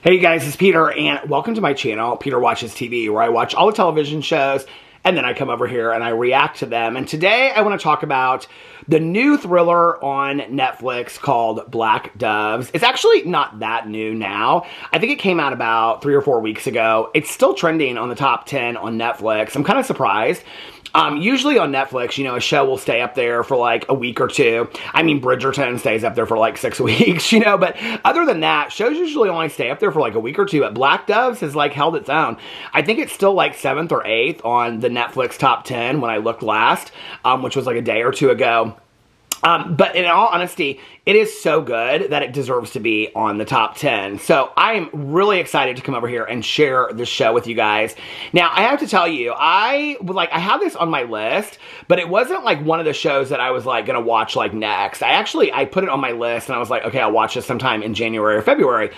Hey guys, it's Peter, and welcome to my channel, Peter Watches TV, where I watch all the television shows, and then I come over here and I react to them. And today I want to talk about the new thriller on Netflix called Black Doves. It's actually not that new now. I think it came out about 3 or 4 weeks ago. It's still trending on the top 10 on Netflix. I'm kind of surprised. Usually on Netflix, a show will stay up there for like a week or two. I mean, Bridgerton stays up there for like 6 weeks, but other than that, shows usually only stay up there for like a week or two. But Black Doves has like held its own. I think it's still like 7th or 8th on the Netflix top 10 when I looked last, which was like a day or two ago. But in all honesty, it is so good that it deserves to be on the top 10. So I'm really excited to come over here and share this show with you guys. Now, I have to tell you, I have this on my list, but it wasn't like one of the shows that I was like going to watch like next. I put it on my list and I was like, okay, I'll watch this sometime in January or February.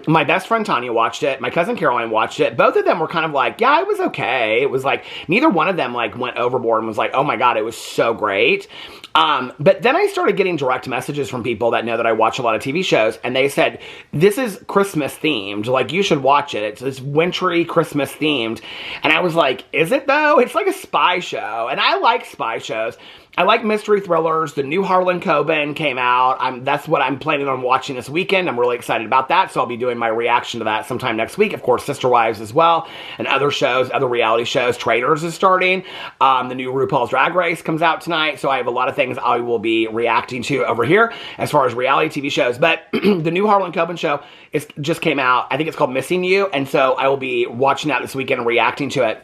My best friend Tanya watched it. My cousin Caroline watched it. Both of them were kind of like, yeah, it was okay. It was like, neither one of them like went overboard and was like, oh my God, it was so great. But then I started getting direct messages from people that know that I watch a lot of TV shows, and they said, this is Christmas themed, like you should watch it. It's this wintry Christmas themed. And I was like, is it though? It's like a spy show, and I like spy shows. I like mystery thrillers. The new Harlan Coben came out. That's what I'm planning on watching this weekend. I'm really excited about that, so I'll be doing my reaction to that sometime next week. Of course, Sister Wives as well, and other shows, other reality shows. Traitors is starting. The new RuPaul's Drag Race comes out tonight, so I have a lot of things I will be reacting to over here as far as reality TV shows. But the new Harlan Coben show just came out. I think it's called Missing You, and so I will be watching that this weekend and reacting to it.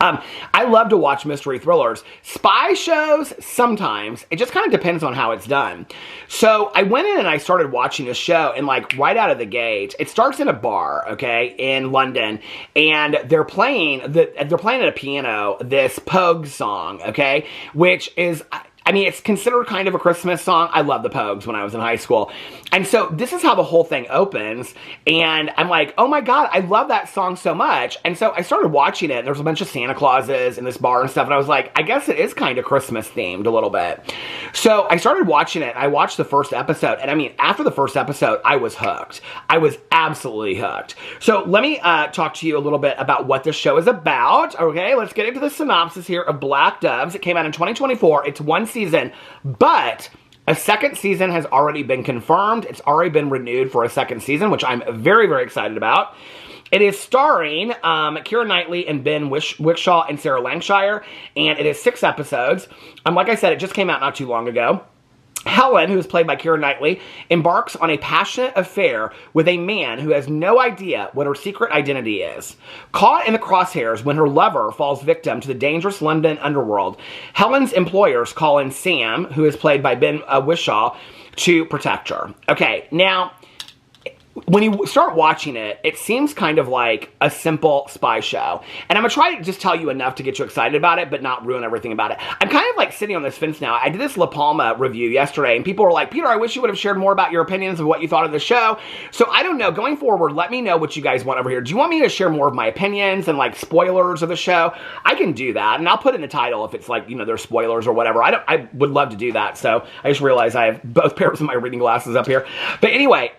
I love to watch mystery thrillers. Spy shows, sometimes. It just kind of depends on how it's done. So I went in and I started watching this show, and like right out of the gate, it starts in a bar, okay, in London, and they're playing at a piano this Pogues song, okay, which is, I mean, it's considered kind of a Christmas song. I love the Pogues when I was in high school. And so this is how the whole thing opens. And I'm like, oh my God, I love that song so much. And so I started watching it. And there's a bunch of Santa Clauses in this bar and stuff. And I was like, I guess it is kind of Christmas themed a little bit. So I started watching it. I watched the first episode. And I mean, after the first episode, I was hooked. I was absolutely hooked. So let me talk to you a little bit about what this show is about. Okay, let's get into the synopsis here of Black Doves. It came out in 2024. It's one season, but a second season has already been confirmed. It's already been renewed for a second season, which I'm very, very excited about. It is starring Keira Knightley and Ben Whishaw and Sarah Lancashire, and it is 6 episodes. Like I said, it just came out not too long ago. Helen, who is played by Keira Knightley, embarks on a passionate affair with a man who has no idea what her secret identity is. Caught in the crosshairs when her lover falls victim to the dangerous London underworld, Helen's employers call in Sam, who is played by Ben Whishaw, to protect her. Okay, now, when you start watching it, it seems kind of like a simple spy show. And I'm going to try to just tell you enough to get you excited about it, but not ruin everything about it. I'm kind of like sitting on this fence now. I did this La Palma review yesterday, and people were like, Peter, I wish you would have shared more about your opinions of what you thought of the show. So I don't know. Going forward, let me know what you guys want over here. Do you want me to share more of my opinions and like spoilers of the show? I can do that, and I'll put in the title if it's like, there's spoilers or whatever. I would love to do that. So I just realized I have both pairs of my reading glasses up here. But anyway,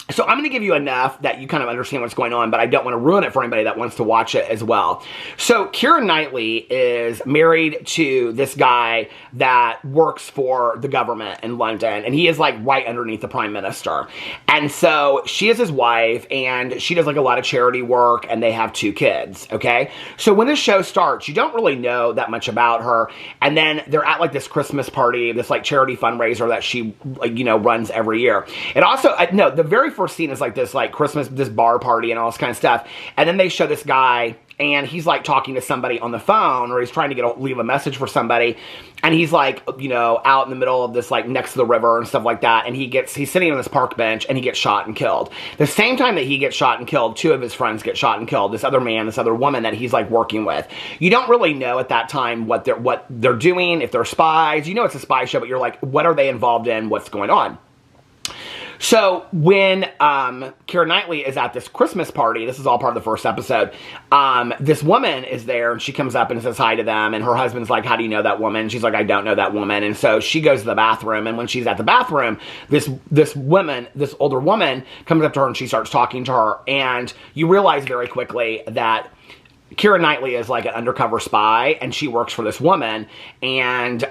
so I'm going to give you enough that you kind of understand what's going on, but I don't want to ruin it for anybody that wants to watch it as well. So Keira Knightley is married to this guy that works for the government in London, and he is like right underneath the Prime Minister. And so she is his wife, and she does like a lot of charity work, and they have 2 kids, okay? So when this show starts, you don't really know that much about her, and then they're at like this Christmas party, this like charity fundraiser that she runs every year. It also, the very first scene is like this like Christmas, this bar party and all this kind of stuff. And then they show this guy, and he's like talking to somebody on the phone, or he's trying to leave a message for somebody. And he's like, out in the middle of this, like next to the river and stuff like that. And he's sitting on this park bench, and he gets shot and killed. The same time that he gets shot and killed, 2 of his friends get shot and killed. This other man, this other woman that he's like working with. You don't really know at that time what they're doing, if they're spies. It's a spy show, but you're like, what are they involved in? What's going on? So when Keira Knightley is at this Christmas party, this is all part of the first episode, this woman is there, and she comes up and says hi to them, and her husband's like, how do you know that woman? She's like, I don't know that woman. And so she goes to the bathroom, and when she's at the bathroom, this older woman comes up to her, and she starts talking to her, and you realize very quickly that Keira Knightley is like an undercover spy, and she works for this woman, and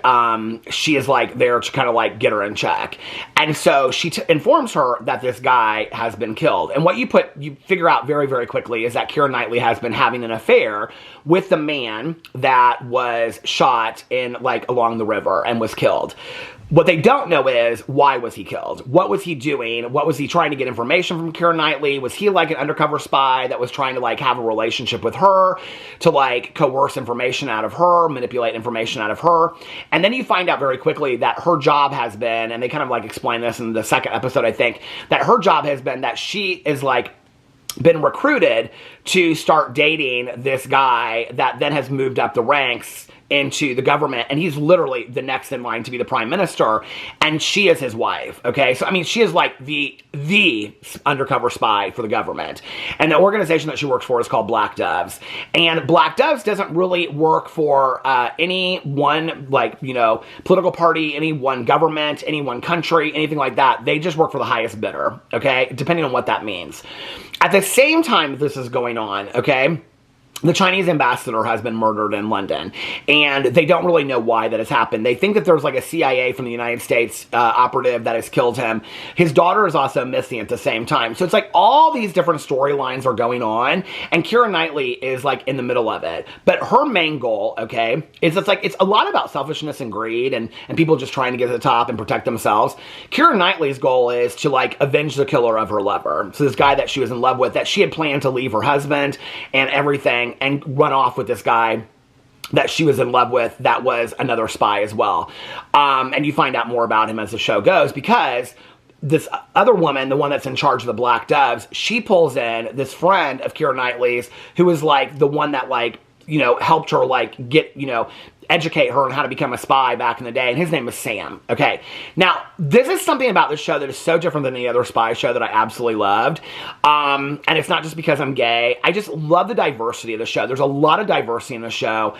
she is like there to kind of like get her in check. And so she informs her that this guy has been killed. And what you figure out very, very quickly is that Keira Knightley has been having an affair with the man that was shot in like along the river and was killed. What they don't know is, why was he killed? What was he doing? What was he trying to get information from Keira Knightley? Was he like an undercover spy that was trying to like have a relationship with her to like coerce information out of her, manipulate information out of her? And then you find out very quickly that her job has been, and they kind of like explain this in the second episode, I think, that her job has been that she is like been recruited to start dating this guy that then has moved up the ranks into the government, and he's literally the next in line to be the prime minister, and she is his wife, okay? So, I mean, she is like the undercover spy for the government, and the organization that she works for is called Black Doves, and Black Doves doesn't really work for any one, like, you know, political party, any one government, any one country, anything like that. They just work for the highest bidder, okay? Depending on what that means. At the same time this is going on, okay, the Chinese ambassador has been murdered in London, and they don't really know why that has happened. They think that there's like a CIA from the United States operative that has killed him. His daughter is also missing at the same time. So it's like all these different storylines are going on, and Keira Knightley is like in the middle of it. But her main goal, okay, is it's a lot about selfishness and greed and people just trying to get to the top and protect themselves. Keira Knightley's goal is to like avenge the killer of her lover. So this guy that she was in love with, that she had planned to leave her husband and everything and run off with this guy that she was in love with that was another spy as well. And you find out more about him as the show goes, because this other woman, the one that's in charge of the Black Doves, she pulls in this friend of Keira Knightley's who is like the one that like, you know, helped her like get, you know, educate her on how to become a spy back in the day, and his name was Sam. Okay, now this is something about this show that is so different than any other spy show that I absolutely loved, and it's not just because I'm gay. I just love the diversity of the show. There's a lot of diversity in the show.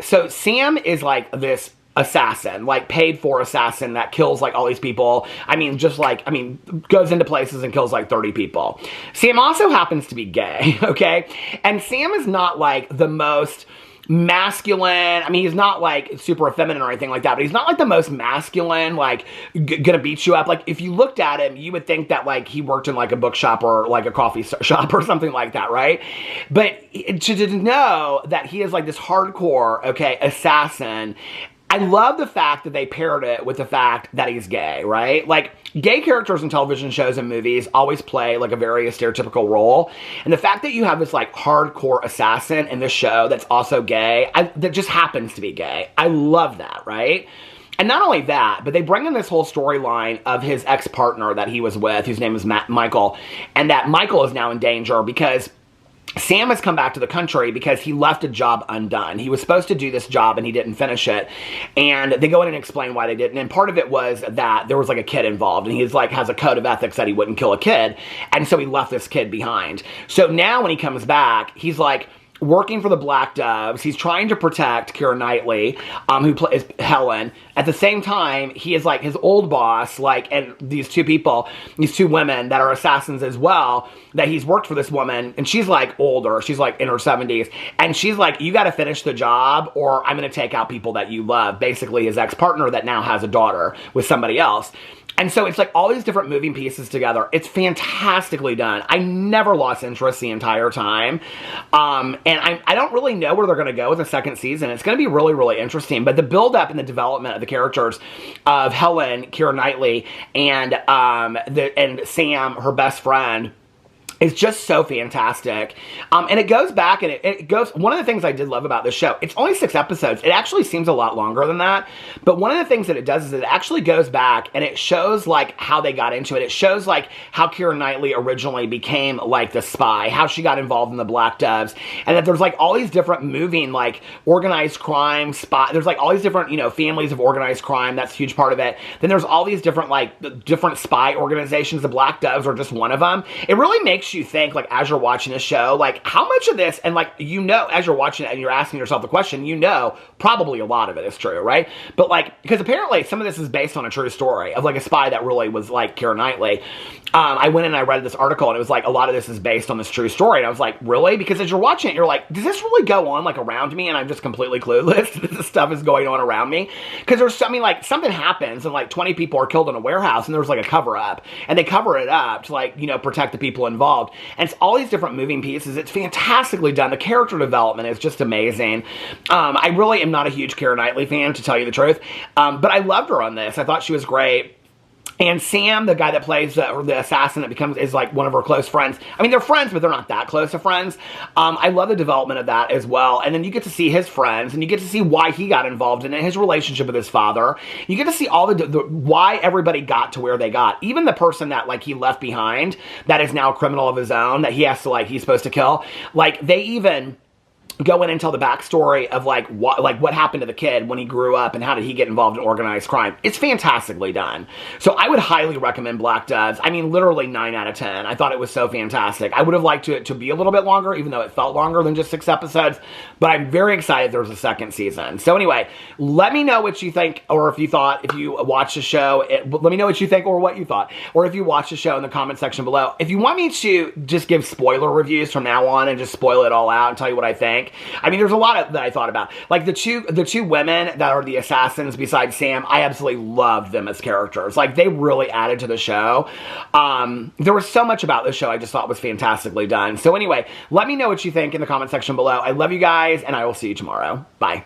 So Sam is like this assassin, like paid for assassin that kills like all these people. I mean, just like, I mean, goes into places and kills like 30 people. Sam also happens to be gay, okay? And Sam is not like the most masculine. I mean, he's not like super effeminate or anything like that, but he's not like the most masculine, like gonna beat you up. Like if you looked at him, you would think that like he worked in like a bookshop or like a coffee shop or something like that, right? But to know that he is like this hardcore, okay, assassin. I love the fact that they paired it with the fact that he's gay, right? Like, gay characters in television shows and movies always play, like, a very stereotypical role. And the fact that you have this, like, hardcore assassin in this show that's also gay, that just happens to be gay. I love that, right? And not only that, but they bring in this whole storyline of his ex-partner that he was with, whose name is Michael, and that Michael is now in danger because Sam has come back to the country because he left a job undone. He was supposed to do this job and he didn't finish it. And they go in and explain why they didn't. And part of it was that there was like a kid involved, and he's like has a code of ethics that he wouldn't kill a kid. And so he left this kid behind. So now when he comes back, he's like working for the Black Doves. He's trying to protect Keira Knightley, who plays Helen. At the same time, he is like his old boss, like, and these two people, these two women that are assassins as well, that he's worked for this woman, and she's like older, she's like in her 70s, and she's like, you gotta finish the job or I'm gonna take out people that you love. Basically his ex-partner that now has a daughter with somebody else. And so it's like all these different moving pieces together. It's fantastically done. I never lost interest the entire time. And I don't really know where they're going to go with the second season. It's going to be really, really interesting. But the build-up and the development of the characters of Helen, Keira Knightley, and Sam, her best friend, It's just so fantastic. And it goes back and it goes, one of the things I did love about this show, it's only 6 episodes. It actually seems a lot longer than that. But one of the things that it does is it actually goes back and it shows like how they got into it. It shows like how Keira Knightley originally became like the spy, how she got involved in the Black Doves, and that there's like all these different moving like organized crime spot. There's like all these different, you know, families of organized crime. That's a huge part of it. Then there's all these different like different spy organizations. The Black Doves are just one of them. It really makes you think, like, as you're watching a show, like, how much of this, and like, you know, as you're watching it and you're asking yourself the question, you know, probably a lot of it is true, right? But like, because apparently some of this is based on a true story of like a spy that really was like Keira Knightley. I went and I read this article and it was like, a lot of this is based on this true story. And I was like, really? Because as you're watching it, you're like, does this really go on like around me? And I'm just completely clueless that this stuff is going on around me. Because there's, I mean, like, something happens and like 20 people are killed in a warehouse and there's like a cover up, and they cover it up to like, you know, protect the people involved. And it's all these different moving pieces. It's fantastically done. The character development is just amazing. I really am not a huge Keira Knightley fan, to tell you the truth. But I loved her on this. I thought she was great. And Sam, the guy that plays the assassin that is like one of her close friends. I mean, they're friends, but they're not that close of friends. I love the development of that as well. And then you get to see his friends, and you get to see why he got involved in it, his relationship with his father. You get to see all the why everybody got to where they got. Even the person that like he left behind, that is now a criminal of his own, that he has to like, he's supposed to kill. Like, they even go in and tell the backstory of like what happened to the kid when he grew up and how did he get involved in organized crime. It's fantastically done. So I would highly recommend Black Doves. I mean, literally 9 out of 10. I thought it was so fantastic. I would have liked it to be a little bit longer, even though it felt longer than just 6 episodes. But I'm very excited there's a second season. So anyway, let me know what you think, or if you thought, if you watched the show, let me know what you think or what you thought. Or if you watched the show, in the comment section below. If you want me to just give spoiler reviews from now on and just spoil it all out and tell you what I think, I mean, there's a lot that I thought about. Like the two women that are the assassins besides Sam, I absolutely loved them as characters. Like, they really added to the show. There was so much about this show I just thought was fantastically done. So anyway, let me know what you think in the comment section below. I love you guys, and I will see you tomorrow. Bye.